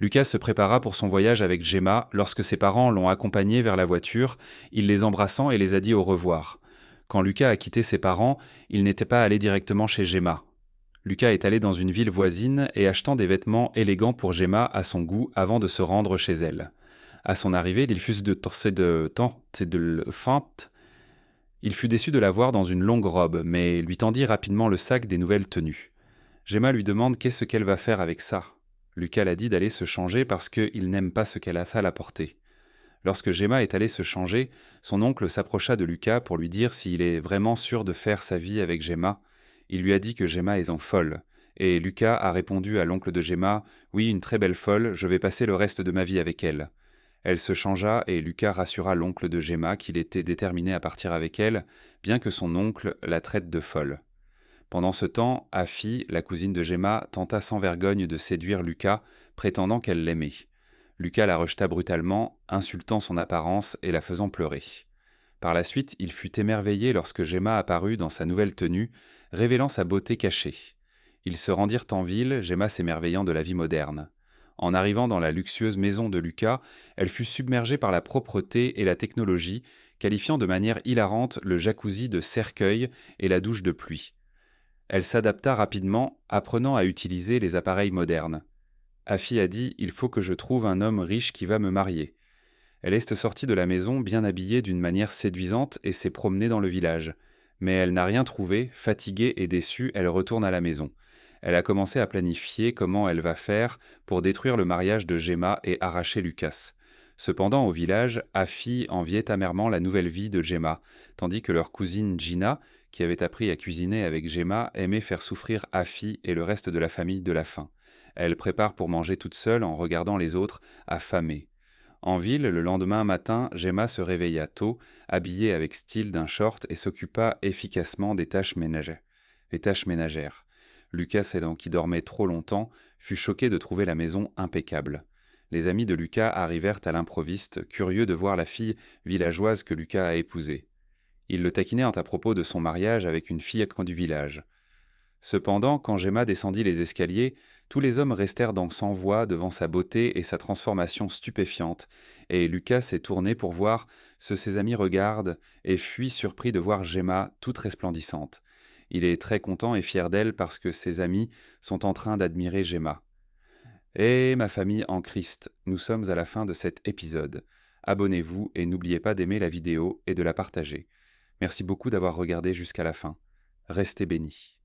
Lucas se prépara pour son voyage avec Gemma. Lorsque ses parents l'ont accompagné vers la voiture, il les embrassant et les a dit au revoir. Quand Lucas a quitté ses parents, il n'était pas allé directement chez Gemma. Lucas est allé dans une ville voisine et achetant des vêtements élégants pour Gemma à son goût avant de se rendre chez elle. À son arrivée, il fut de torser de temps et de feinte. Il fut déçu de la voir dans une longue robe, mais lui tendit rapidement le sac des nouvelles tenues. Gemma lui demande qu'est-ce qu'elle va faire avec ça. Lucas l'a dit d'aller se changer parce qu'il n'aime pas ce qu'elle a à la porter. Lorsque Gemma est allée se changer, son oncle s'approcha de Lucas pour lui dire s'il est vraiment sûr de faire sa vie avec Gemma. Il lui a dit que Gemma est en folle. Et Lucas a répondu à l'oncle de Gemma « Oui, une très belle folle, je vais passer le reste de ma vie avec elle ». Elle se changea et Lucas rassura l'oncle de Gemma qu'il était déterminé à partir avec elle, bien que son oncle la traite de folle. Pendant ce temps, Afi, la cousine de Gemma, tenta sans vergogne de séduire Lucas, prétendant qu'elle l'aimait. Lucas la rejeta brutalement, insultant son apparence et la faisant pleurer. Par la suite, il fut émerveillé lorsque Gemma apparut dans sa nouvelle tenue, révélant sa beauté cachée. Ils se rendirent en ville, Gemma s'émerveillant de la vie moderne. En arrivant dans la luxueuse maison de Lucas, elle fut submergée par la propreté et la technologie, qualifiant de manière hilarante le jacuzzi de cercueil et la douche de pluie. Elle s'adapta rapidement, apprenant à utiliser les appareils modernes. Afi a dit « Il faut que je trouve un homme riche qui va me marier ». Elle est sortie de la maison bien habillée d'une manière séduisante et s'est promenée dans le village. Mais elle n'a rien trouvé, fatiguée et déçue, elle retourne à la maison. Elle a commencé à planifier comment elle va faire pour détruire le mariage de Gemma et arracher Lucas. Cependant, au village, Afi enviait amèrement la nouvelle vie de Gemma, tandis que leur cousine Gina, qui avait appris à cuisiner avec Gemma, aimait faire souffrir Afi et le reste de la famille de la faim. Elle prépare pour manger toute seule en regardant les autres, affamés. En ville, le lendemain matin, Gemma se réveilla tôt, habillée avec style d'un short et s'occupa efficacement des tâches ménagères. Lucas, qui dormait trop longtemps, fut choqué de trouver la maison impeccable. Les amis de Lucas arrivèrent à l'improviste, curieux de voir la fille villageoise que Lucas a épousée. Ils le taquinaient à propos de son mariage avec une fille du village. Cependant, quand Gemma descendit les escaliers, tous les hommes restèrent sans voix devant sa beauté et sa transformation stupéfiante, et Lucas s'est tourné pour voir ce ses amis regardent et fuit surpris de voir Gemma toute resplendissante. Il est très content et fier d'elle parce que ses amis sont en train d'admirer Gemma. Et ma famille en Christ, nous sommes à la fin de cet épisode. Abonnez-vous et n'oubliez pas d'aimer la vidéo et de la partager. Merci beaucoup d'avoir regardé jusqu'à la fin. Restez bénis.